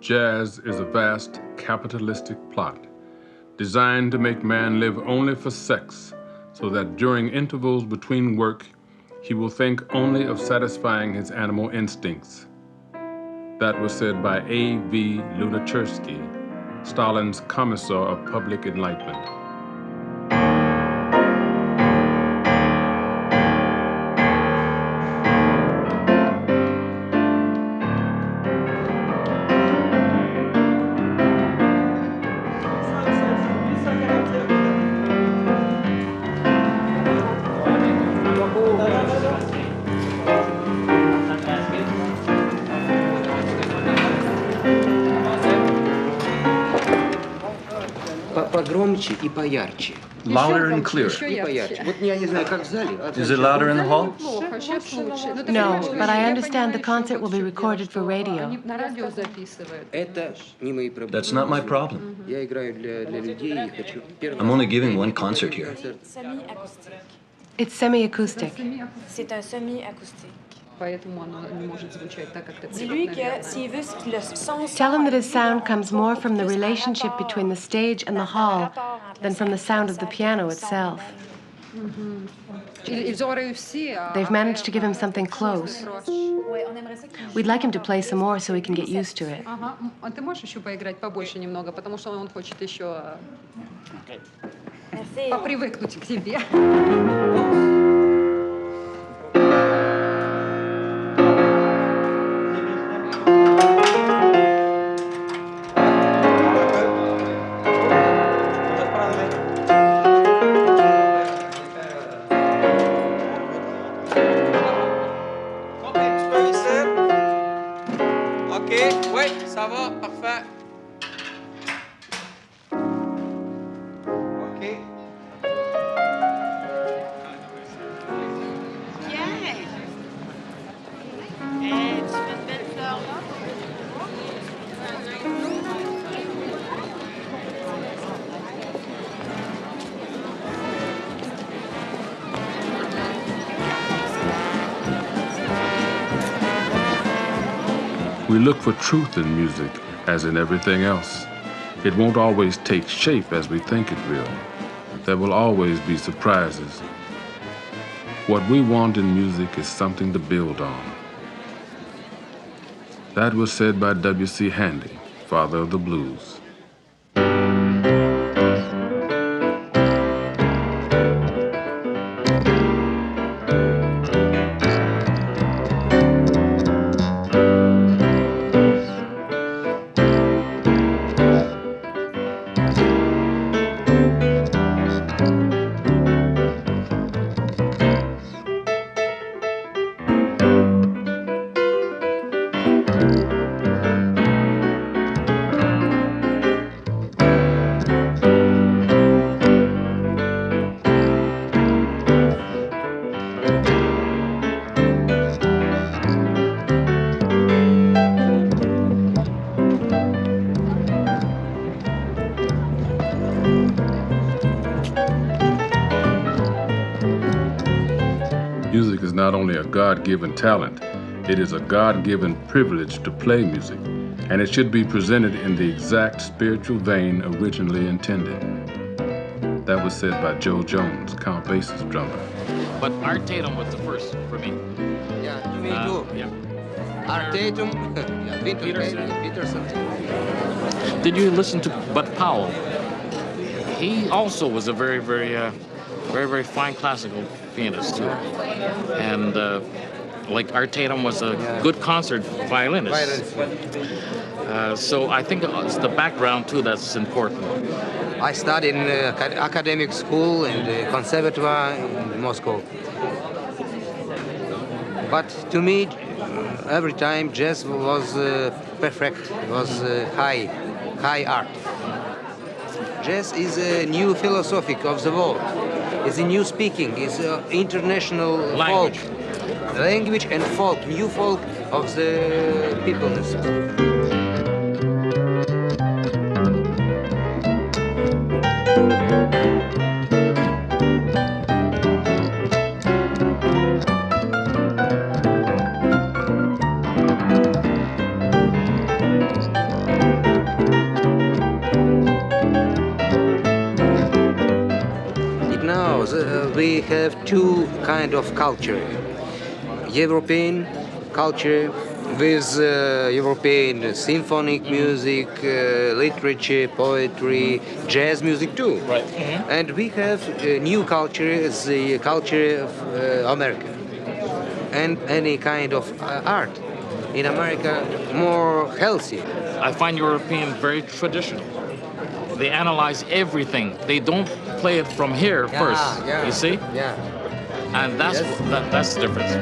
Jazz is a vast capitalistic plot designed to make man live only for sex so that during intervals between work, he will think only of satisfying his animal instincts. That was said by A.V. Lunacharsky, Stalin's Commissar of Public Enlightenment. Погромче и поярче. Louder and clearer. И поярче. Вот я не знаю, как в зале. Is it louder in the hall? No, but I understand the concert will be recorded for radio. Это не мои проблемы. That's not my problem. Я играю для людей и хочу... I'm only giving one concert here. It's semi-acoustic. C'est un semi-acoustique. Dis-lui que s'il veut que le son... Tell him that his sound comes more from the relationship between the stage and the hall than from the sound of the piano itself. They've managed to give him something close. We'd like him to play some more so he can get used to it. Попривыкнуть к тебе. We look for truth in music, as in everything else. It won't always take shape as we think it will. There will always be surprises. What we want in music is something to build on. That was said by W.C. Handy, father of the blues. Music is not only a God-given talent, it is a God-given privilege to play music, and it should be presented in the exact spiritual vein originally intended. That was said by Joe Jones, Count Basie's drummer. But Art Tatum was the first for me. Yeah, me too. Yeah. Art Tatum, Peterson. Did you listen to Bud Powell? He also was a very fine classical pianist too. And like Art Tatum was a good concert violinist. So I think it's the background too that's important. I studied in academic school and conservatoire in Moscow. But to me, every time jazz was perfect. It was high art. Jazz is a new philosophy of the world. It's a new speaking. It's international Language. folk, language and folk, new folk of the peopleness. we have two kind of culture. European culture with European symphonic music, literature, poetry, jazz music too. Right. And we have a new culture, the culture of America. And any kind of art in America more healthy. I find Europeans very traditional. They analyze everything. They don't play it from here first. Yeah, you see? Yeah. And that's Yes. that's the difference.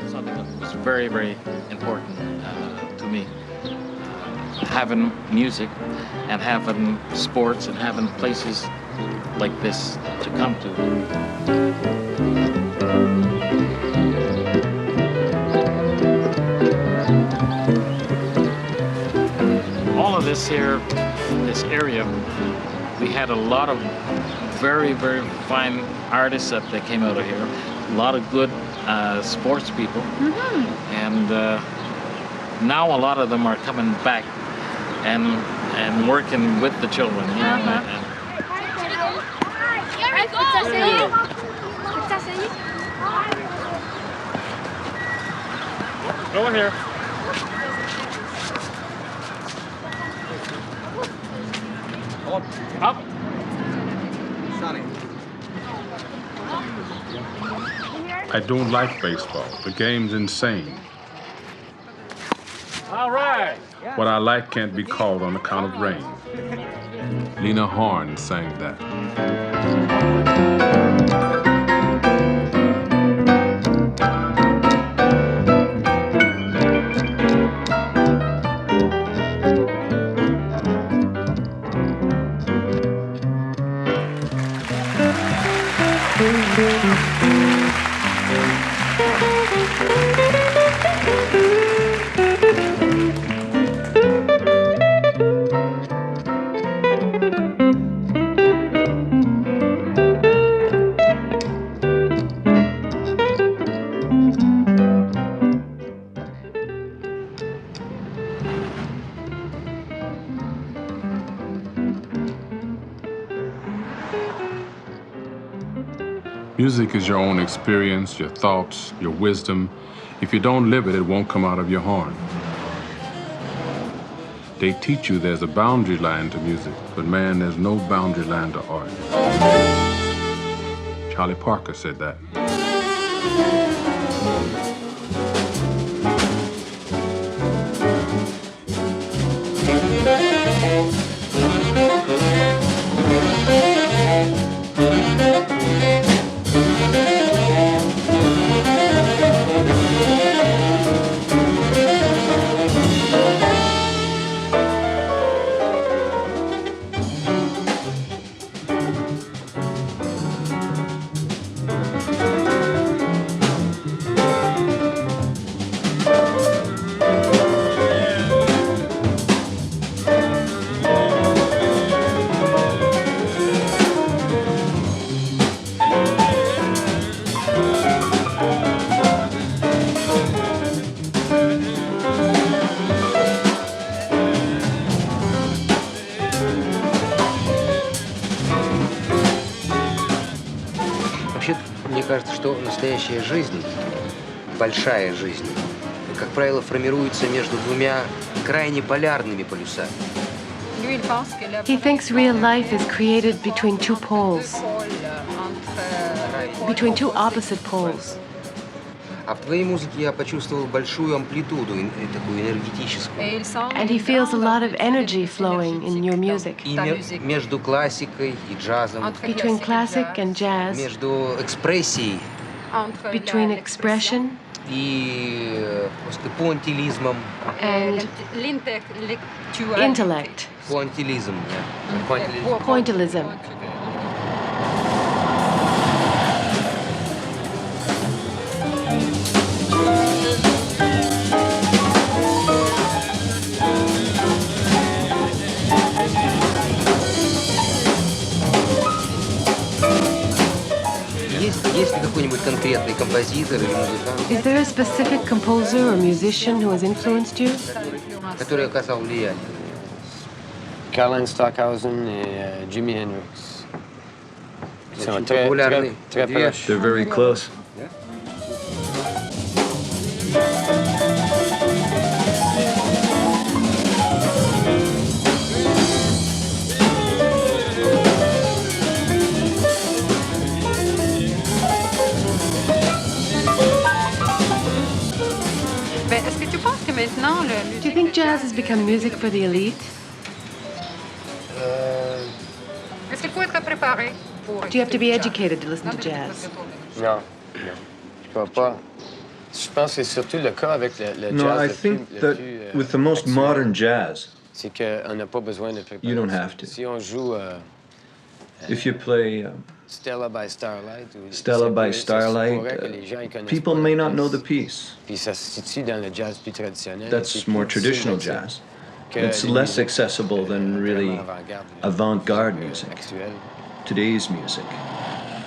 Something that was very, very important to me. Having music and having sports and having places like this to come to. All of this here, this area, we had a lot of very, very fine artists that came out of here. A lot of good sports people, and now a lot of them are coming back and working with the children. You know, Go in here. Up. I don't like baseball. The game's insane. All right. What I like can't be called on account of rain. Lena Horne sang that. Music is your own experience, your thoughts, your wisdom. If you don't live it, it won't come out of your horn. They teach you there's a boundary line to music, but man, there's no boundary line to art. Charlie Parker said that. Мне кажется, что настоящая жизнь, большая жизнь, как правило, формируется между двумя крайне полярными полюсами. He thinks real life is created between two poles, between two opposite poles. А в твоей музыке я почувствовал большую амплитуду, такую энергетическую. And he feels a lot of energy flowing in your music. И между классикой и джазом, Between classic and jazz, между экспрессией between expression и просто пуантилизмом. and intellect, Пуантилизм, pointillism. конкретный композитор или музыкант, Is there a specific composer or musician who has influenced you? который оказал влияние? Caroline Stockhausen et Jimi Hendrix. Ils sont Очень très, популярный très, très дуэт. proches. They're very close. Est-ce que tu penses que maintenant le Do you think jazz has become music for the elite? Est-ce qu'il faut être préparé pour Do you have to be educated to listen to jazz? Non, non, je crois pas. Je pense que c'est surtout le cas avec le No, jazz I le think plus, that with the most actuel, modern jazz, c'est qu'on n'a pas besoin de préparer. You don't have to. Si on joue if you play Stella by Starlight, ou Stella by ça se pourrait Starlight, que les gens, ils connaissent people pas la may not know pièce. the piece. Puis ça se situe dans le jazz plus traditionnel. That's C'est more plus traditional difficile jazz. que It's les less musiques, accessible than really vraiment avant-garde music, actuelles. today's music.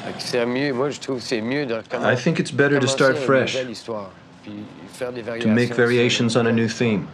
Fait que c'est mieux, moi je trouve que c'est mieux de I think it's better to start commencer une fresh, nouvelle histoire, puis faire des to make variations sur on a new theme.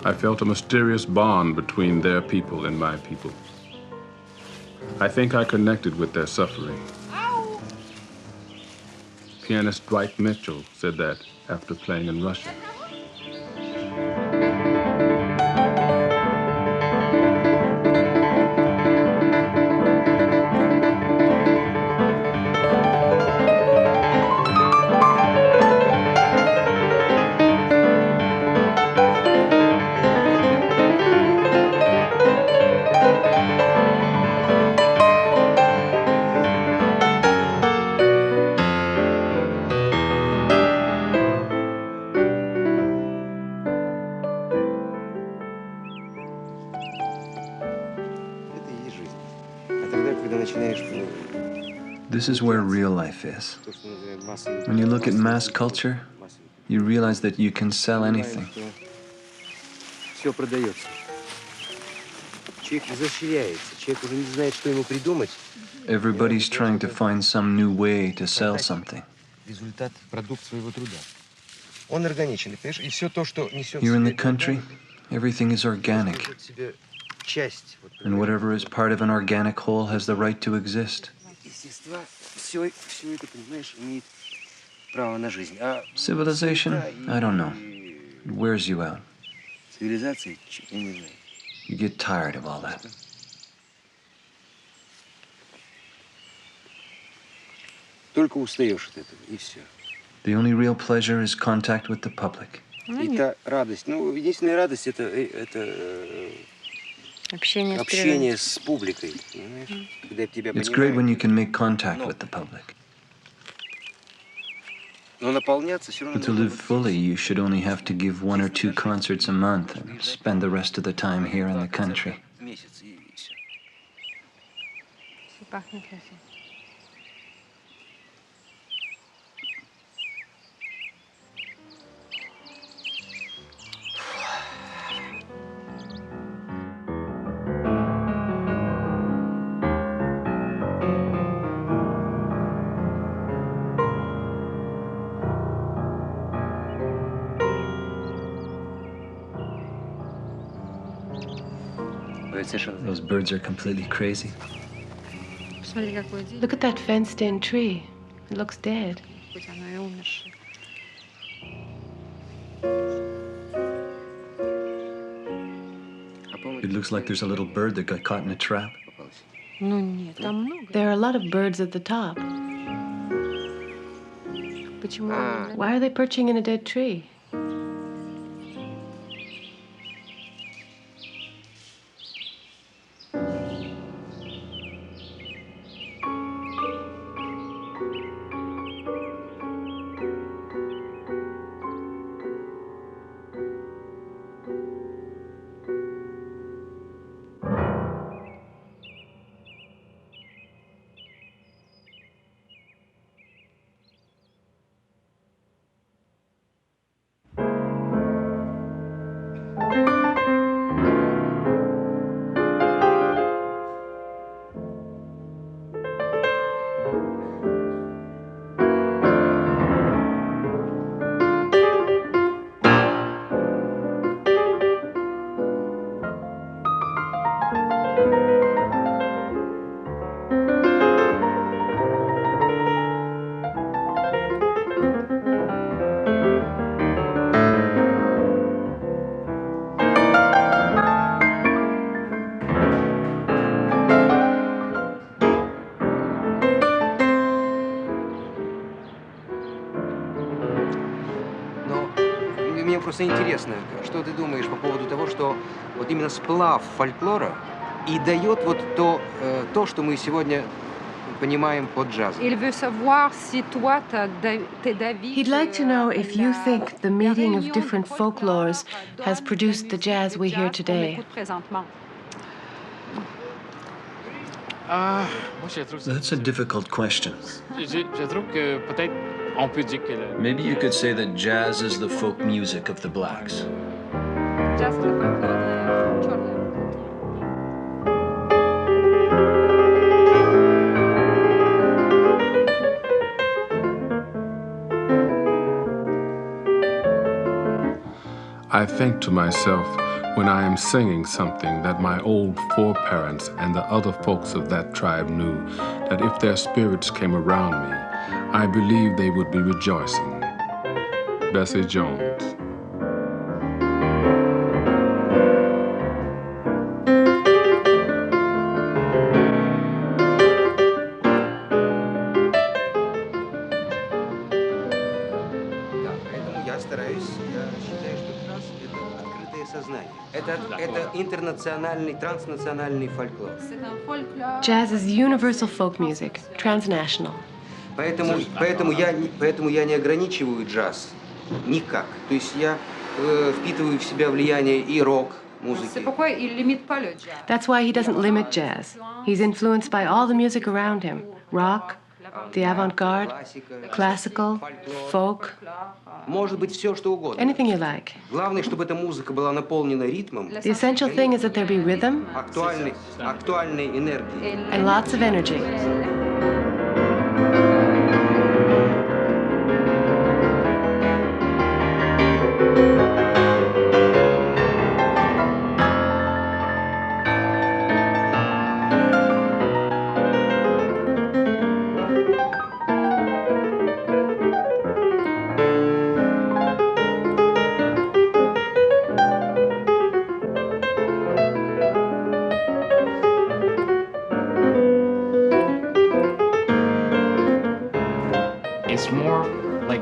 I felt a mysterious bond between their people and my people. I think I connected with their suffering. Pianist Dwight Mitchell said that after playing in Russia. This is where real life is. When you look at mass culture, you realize that you can sell anything. Все продается. Человек изощряется, человек уже не знает, что ему придумать. Everybody's trying to find some new way to sell something. Результат, продукт своего труда. Он органичен, понимаешь? И все то, что несет Here in the country, everything is organic, часть. and whatever is part of an organic whole has the right to exist. Естество, все это, понимаешь, имеет право на жизнь. А Civilization? I don't know. It wears you out. цивилизация, я не знаю. You get tired of all that. Только устаешь от этого, и все. The only real pleasure is contact with the public. И та радость, ну, единственная радость это общение с публикой, понимаешь? Когда тебя It's great when понимают. you can make contact with the public. Но наполняться все равно But to live fully, you should only have to give 1 or 2 concerts a month and spend the rest of the time here in the country. месяц и все. Those birds are completely crazy. Look at that fenced-in tree. It looks dead. It looks like there's a little bird that got caught in a trap. There are a lot of birds at the top. Why are they perching in a dead tree? Мне просто интересно, что ты думаешь по поводу того, что вот именно сплав фольклора и дает вот то, что мы сегодня понимаем под джазом. He'd like to know if you think the meeting of different folklores has produced the jazz we hear today. That's a difficult question. Maybe you could say that jazz is the folk music of the blacks. I think to myself when I am singing something that my old foreparents and the other folks of that tribe knew, that if their spirits came around me, I believe they would be rejoicing. Bessie Jones. Это интернациональный, транснациональный фольклор. Jazz is universal folk music, transnational. Поэтому я не ограничиваю джаз никак. То есть я впитываю в себя влияние и рок-музыки. That's why he doesn't limit jazz. He's influenced by all the music around him. Rock, the avant-garde, classical, folk, Может быть, все, что угодно. anything you like. Главное, чтобы эта музыка была наполнена ритмом, The essential thing is that there be rhythm актуальной энергией. and lots of energy. It's more like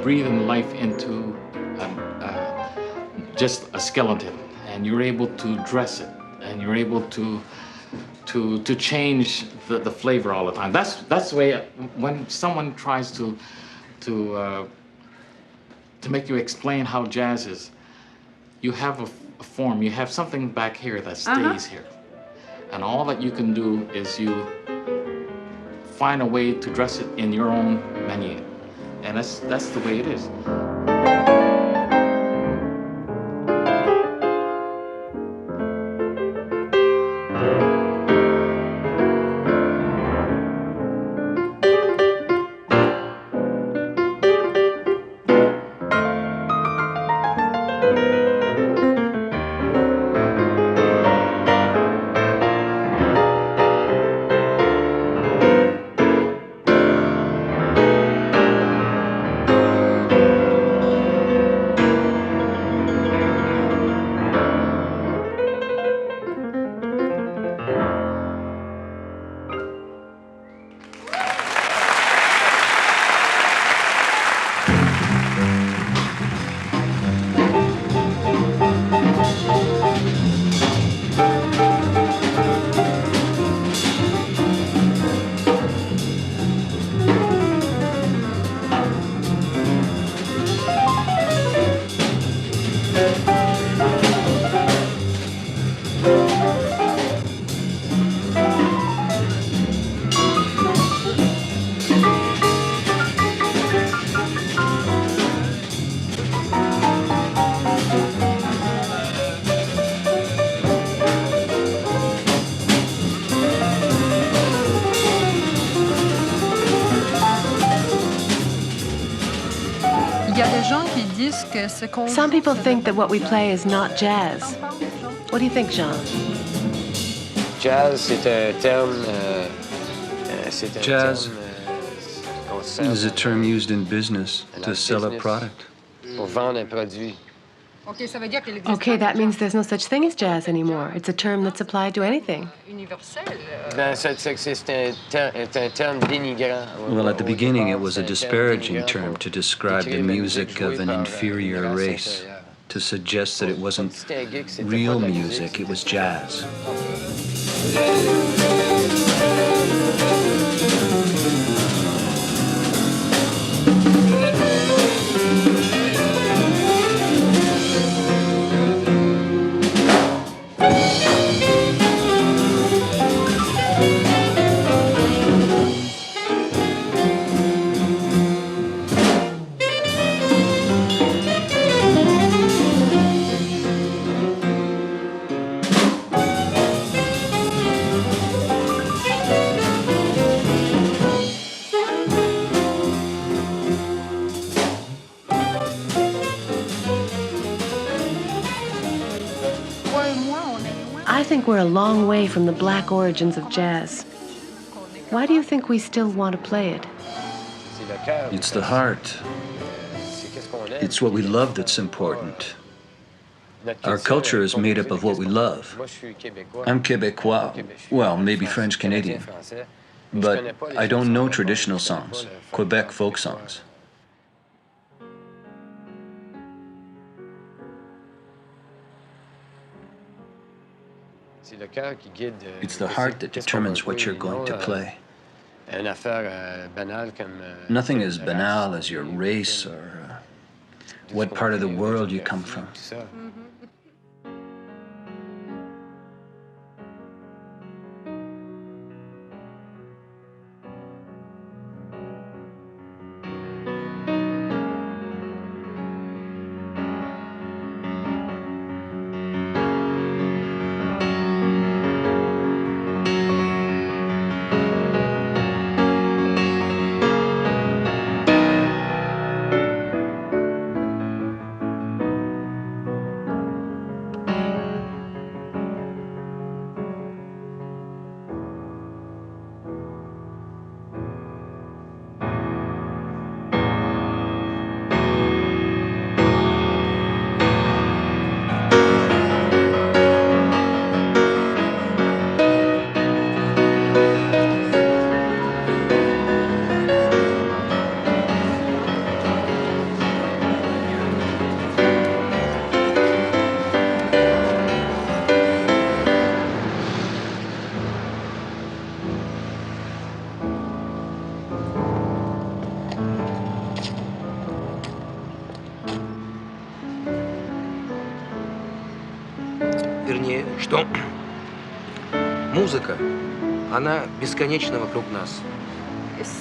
breathing life into just a skeleton, and you're able to dress it, and you're able to change the flavor all the time. That's the way when someone tries to make you explain how jazz is, you have a form, you have something back here that stays here, and all that you can do is you find a way to dress it in your own menu, and that's the way it is. Some people think that what we play is not jazz. What do you think, Jean? Jazz, c'est un terme. Jazz is a term used in business to sell a product. Pour vendre un produit. Okay, that means there's no such thing as jazz anymore. It's a term that's applied to anything. Ben, c'est un terme dénigrant. Well, at the beginning, it was a disparaging term to describe the music of an inferior race, to suggest that it wasn't real music, it was jazz. I think we're a long way from the black origins of jazz. Why do you think we still want to play it? It's the heart. It's what we love that's important. Our culture is made up of what we love. I'm Québécois, well, maybe French-Canadian, but I don't know traditional songs, Quebec folk songs. It's the heart that determines what you're going to play. Nothing is banal as your race or what part of the world you come from. Вернее, что музыка, она бесконечна вокруг нас.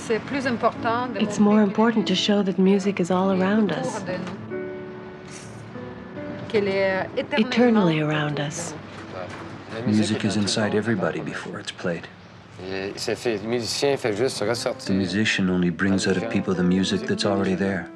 It's more important to show that music is all around us, eternally around us. Music is inside everybody before it's played. The musician only brings out of people the music that's already there.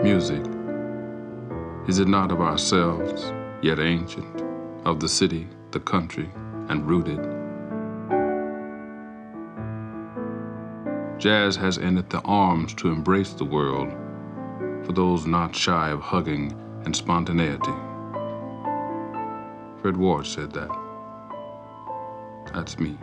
Music, is it not of ourselves, yet ancient, of the city, the country, and rooted? Jazz has in it the arms to embrace the world for those not shy of hugging and spontaneity. Fred Ward said that. That's me.